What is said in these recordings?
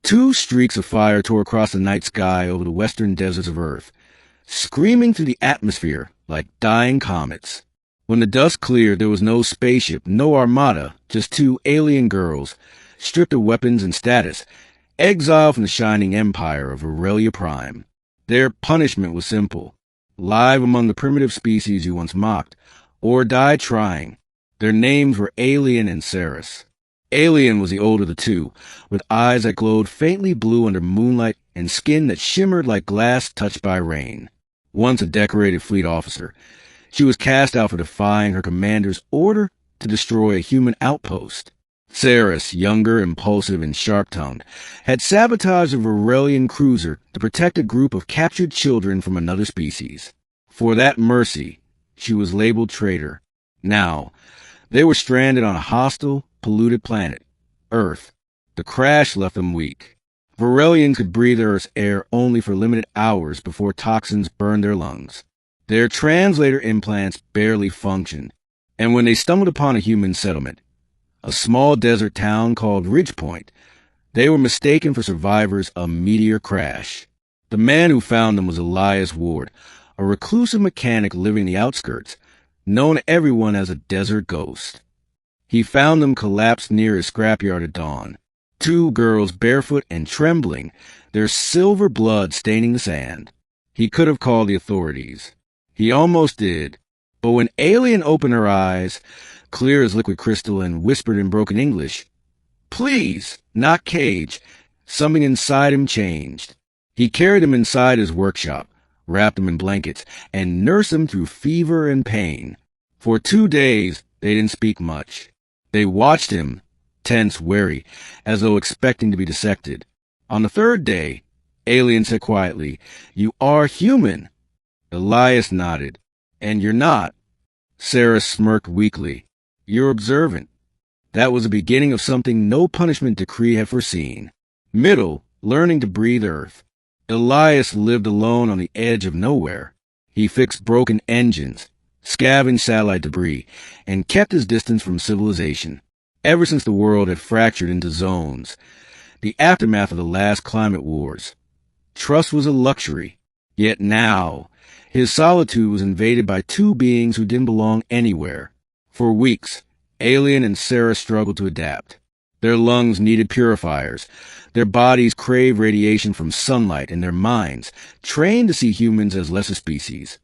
Two streaks of fire tore across the night sky over the western deserts of Earth, screaming through the atmosphere like dying comets. When the dust cleared, there was no spaceship, no armada, just two alien girls, stripped of weapons and status, exiled from the shining empire of Aurelia Prime. Their punishment was simple: live among the primitive species you once mocked, or die trying. Their names were Alien and Ceres. Alien was the older of the two, with eyes that glowed faintly blue under moonlight and skin that shimmered like glass touched by rain. Once a decorated fleet officer, she was cast out for defying her commander's order to destroy a human outpost. Ceres, younger, impulsive, and sharp-tongued, had sabotaged a Aurelian cruiser to protect a group of captured children from another species. For that mercy, she was labeled traitor. Now, they were stranded on a hostile, polluted planet, Earth. The crash left them weak. Aurelians could breathe Earth's air only for limited hours before toxins burned their lungs. Their translator implants barely functioned, and when they stumbled upon a human settlement, a small desert town called Ridgepoint, they were mistaken for survivors of a meteor crash. The man who found them was Elias Ward, a reclusive mechanic living in the outskirts, known to everyone as a desert ghost. He found them collapsed near his scrapyard at dawn. Two girls barefoot and trembling, their silver blood staining the sand. He could have called the authorities. He almost did, but when Alien opened her eyes, clear as liquid crystal, and whispered in broken English, "Please, not Cage," something inside him changed. He carried him inside his workshop, wrapped him in blankets, and nursed him through fever and pain. For 2 days, they didn't speak much. They watched him, tense, wary, as though expecting to be dissected. On the 3rd day, Alien said quietly, "You are human." Elias nodded. "And you're not." Sarah smirked weakly. "You're observant." That was the beginning of something no punishment decree had foreseen. Middle, learning to breathe Earth. Elias lived alone on the edge of nowhere. He fixed broken engines, scavenged satellite debris, and kept his distance from civilization. Ever since the world had fractured into zones, the aftermath of the last climate wars. Trust was a luxury. Yet now, his solitude was invaded by two beings who didn't belong anywhere. For weeks, Alien and Sarah struggled to adapt. Their lungs needed purifiers. Their bodies craved radiation from sunlight, and their minds, trained to see humans as lesser species,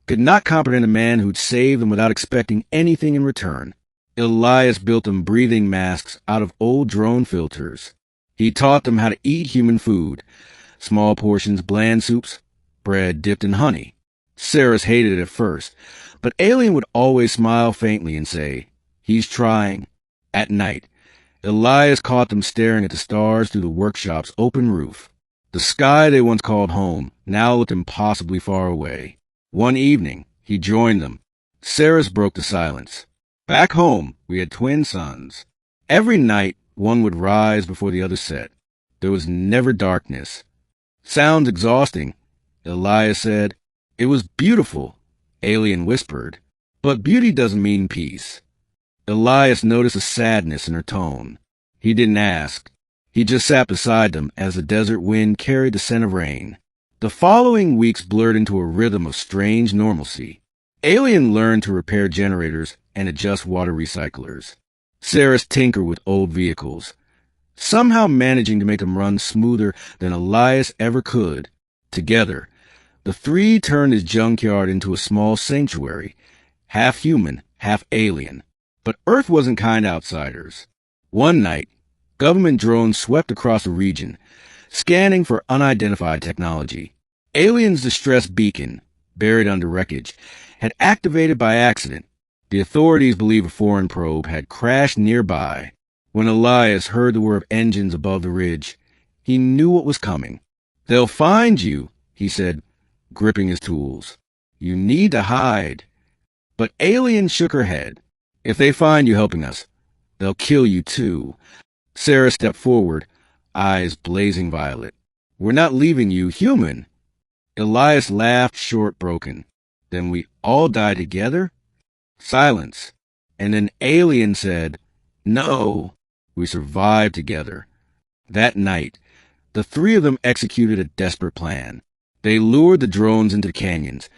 could not comprehend a man who'd save them without expecting anything in return. Elias built them breathing masks out of old drone filters. He taught them how to eat human food, small portions, bland soups, bread dipped in honey. Ceres hated it at first, but Alien would always smile faintly and say, "He's trying." At night, Elias caught them staring at the stars through the workshop's open roof. The sky they once called home now looked impossibly far away. One evening, he joined them. Ceres broke the silence. "Back home, we had twin sons. Every night, one would rise before the other set. There was never darkness." "Sounds exhausting," Elias said. "It was beautiful," Alien whispered. "But beauty doesn't mean peace." Elias noticed a sadness in her tone. He didn't ask. He just sat beside them as the desert wind carried the scent of rain. The following weeks blurred into a rhythm of strange normalcy. Alien learned to repair generators and adjust water recyclers. Ceres tinkered with old vehicles, somehow managing to make them run smoother than Elias ever could. Together, the three turned his junkyard into a small sanctuary, half human, half alien. But Earth wasn't kind to outsiders. One night, government drones swept across the region, scanning for unidentified technology. Alien's distress beacon, buried under wreckage, had activated by accident. The authorities believe a foreign probe had crashed nearby. When Elias heard the whir of engines above the ridge, he knew what was coming. "They'll find you," he said, gripping his tools. "You need to hide." But Alien shook her head. "If they find you helping us, they'll kill you too." Sarah stepped forward, eyes blazing violet. "We're not leaving you human." Elias laughed short, broken. "Then we all die together?" Silence. And then Alien said, "No, we survived together." That night, The three of them executed a desperate plan. They lured the drones into the canyons,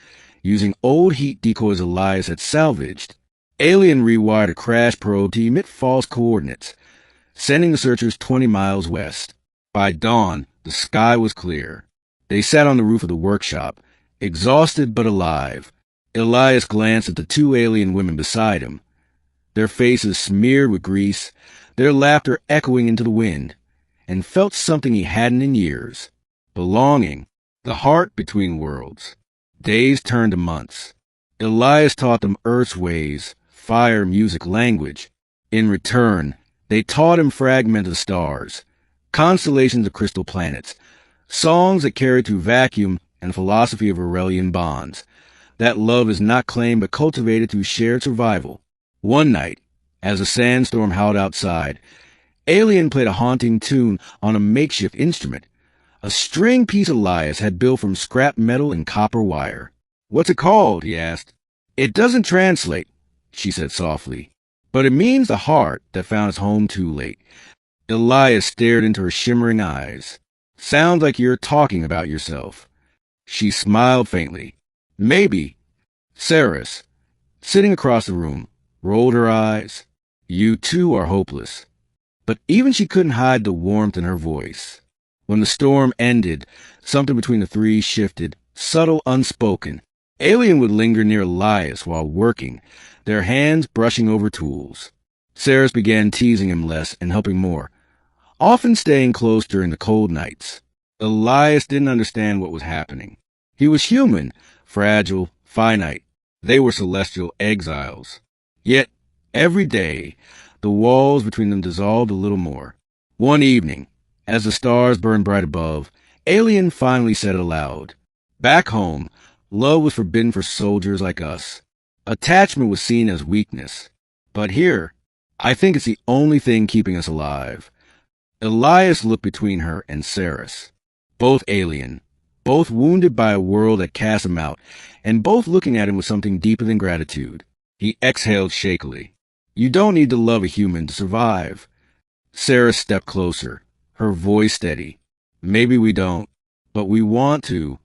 using old heat decoys Elias had salvaged. Alien rewired a crash probe to emit false coordinates, sending the searchers 20 miles west. By dawn, the sky was clear. They sat on the roof of the workshop, exhausted but alive. Elias glanced at the two alien women beside him, their faces smeared with grease, their laughter echoing into the wind, and felt something he hadn't in years. Belonging, the heart between worlds. Days turned to months. Elias taught them Earth's ways, fire, music, language. In return, they taught him fragmented stars, constellations of crystal planets, songs that carried through vacuum and philosophy of Aurelian bonds, that love is not claimed but cultivated through shared survival. One night, as a sandstorm howled outside, Alien played a haunting tune on a makeshift instrument, a string piece Elias had built from scrap metal and copper wire. "What's it called?" he asked. "It doesn't translate," she said softly, "but it means the heart that found its home too late." Elias stared into her shimmering eyes. "Sounds like you're talking about yourself." She smiled faintly. "Maybe." Saris, sitting across the room, rolled her eyes. "You too are hopeless." But even she couldn't hide the warmth in her voice. When the storm ended, something between the three shifted, subtle, unspoken. Alien would linger near Elias while working, their hands brushing over tools. Saris began teasing him less and helping more, often staying close during the cold nights. Elias didn't understand what was happening. He was human, fragile, finite. They were celestial exiles. Yet, every day, the walls between them dissolved a little more. One evening, as the stars burned bright above, Alien finally said aloud, "Back home, love was forbidden for soldiers like us. Attachment was seen as weakness. But here, I think it's the only thing keeping us alive." Elias looked between her and Saris. Both alien, both wounded by a world that cast him out, and both looking at him with something deeper than gratitude. He exhaled shakily. "You don't need to love a human to survive." Saris stepped closer, her voice steady. "Maybe we don't, but we want to."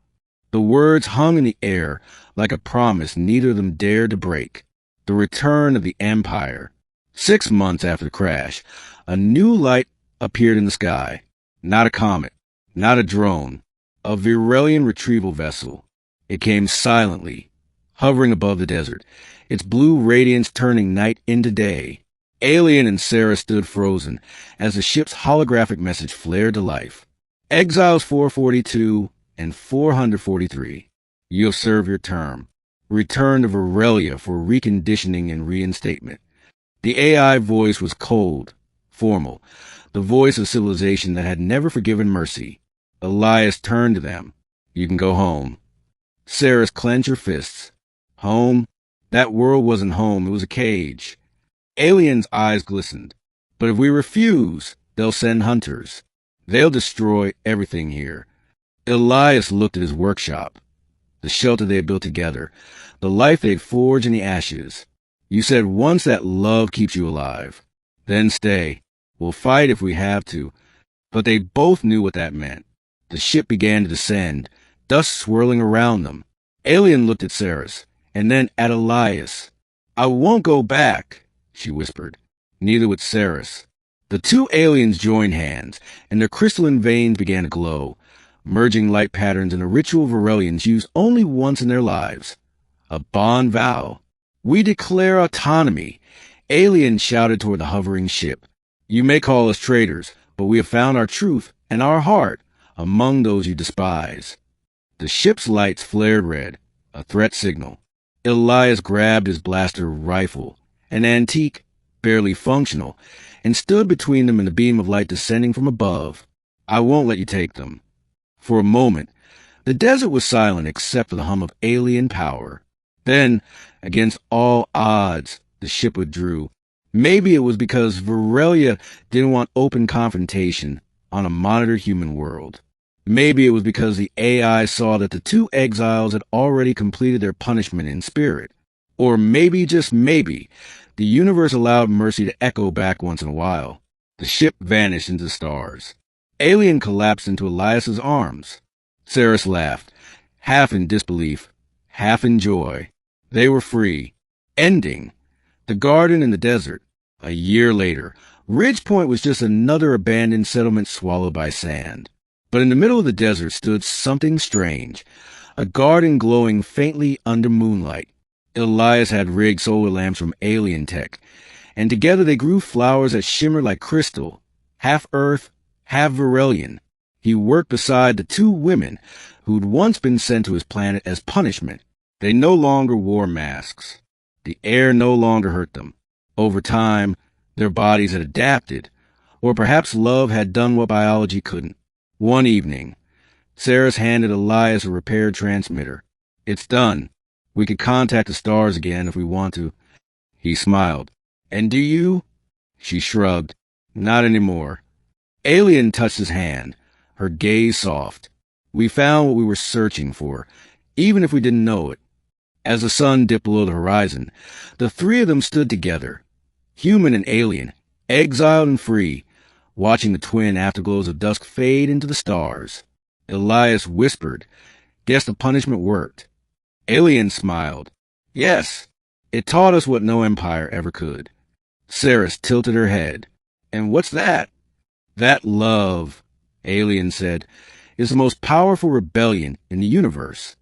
The words hung in the air like a promise neither of them dared to break. The return of the Empire. 6 months after the crash, a new light appeared in the sky. Not a comet, not a drone, a Virelian retrieval vessel. It came silently, hovering above the desert, its blue radiance turning night into day. Alien and Sarah stood frozen as the ship's holographic message flared to life. "Exiles 442 and 443. You have served your term. Return to Virelia for reconditioning and reinstatement." The AI voice was cold, formal, the voice of civilization that had never forgiven mercy. Elias turned to them. "You can go home." Saris clenched her fists. "Home? That world wasn't home. It was a cage." Alien's eyes glistened. "But if we refuse, they'll send hunters. They'll destroy everything here." Elias looked at his workshop, the shelter they had built together, the life they'd forged in the ashes. "You said once that love keeps you alive. Then stay. We'll fight if we have to." But they both knew what that meant. The ship began to descend, dust swirling around them. Alien looked at Saris, and then at Elias. "I won't go back," she whispered. Neither would Saris. The two aliens joined hands, and their crystalline veins began to glow, merging light patterns in a ritual Virelians use only once in their lives. A bond vow. "We declare autonomy," Alien shouted toward the hovering ship. "You may call us traitors, but we have found our truth and our heart among those you despise." The ship's lights flared red, a threat signal. Elias grabbed his blaster rifle, an antique, barely functional, and stood between them and the beam of light descending from above. "I won't let you take them." For a moment, the desert was silent except for the hum of alien power. Then, against all odds, the ship withdrew. Maybe it was because Virelia didn't want open confrontation on a monitored human world. Maybe it was because the AI saw that the two exiles had already completed their punishment in spirit. Or maybe, just maybe, the universe allowed mercy to echo back once in a while. The ship vanished into the stars. Alien collapsed into Elias's arms. Saris laughed, half in disbelief, half in joy. They were free. Ending. The garden in the desert. A year later. Ridge Point was just another abandoned settlement swallowed by sand. But in the middle of the desert stood something strange. A garden glowing faintly under moonlight. Elias had rigged solar lamps from alien tech, and together they grew flowers that shimmered like crystal, half earth, half Varelian. He worked beside the two women who'd once been sent to his planet as punishment. They no longer wore masks. The air no longer hurt them. Over time, their bodies had adapted, or perhaps love had done what biology couldn't. One evening, Saris handed Elias a repaired transmitter. It's done. We could contact the stars again if we want to. He smiled. And do you? She shrugged. Not anymore. Alien touched his hand, her gaze soft. We found what we were searching for, even if we didn't know it. As the sun dipped below the horizon, the three of them stood together, human and alien, exiled and free, watching the twin afterglows of dusk fade into the stars. Elias whispered, "Guess the punishment worked." Alien smiled. "Yes, it taught us what no empire ever could." Saris tilted her head. "And what's that?" "That love," Alien said, "is the most powerful rebellion in the universe."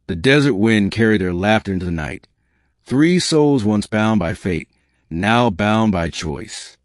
The desert wind carried their laughter into the night. Three souls once bound by fate, now bound by choice.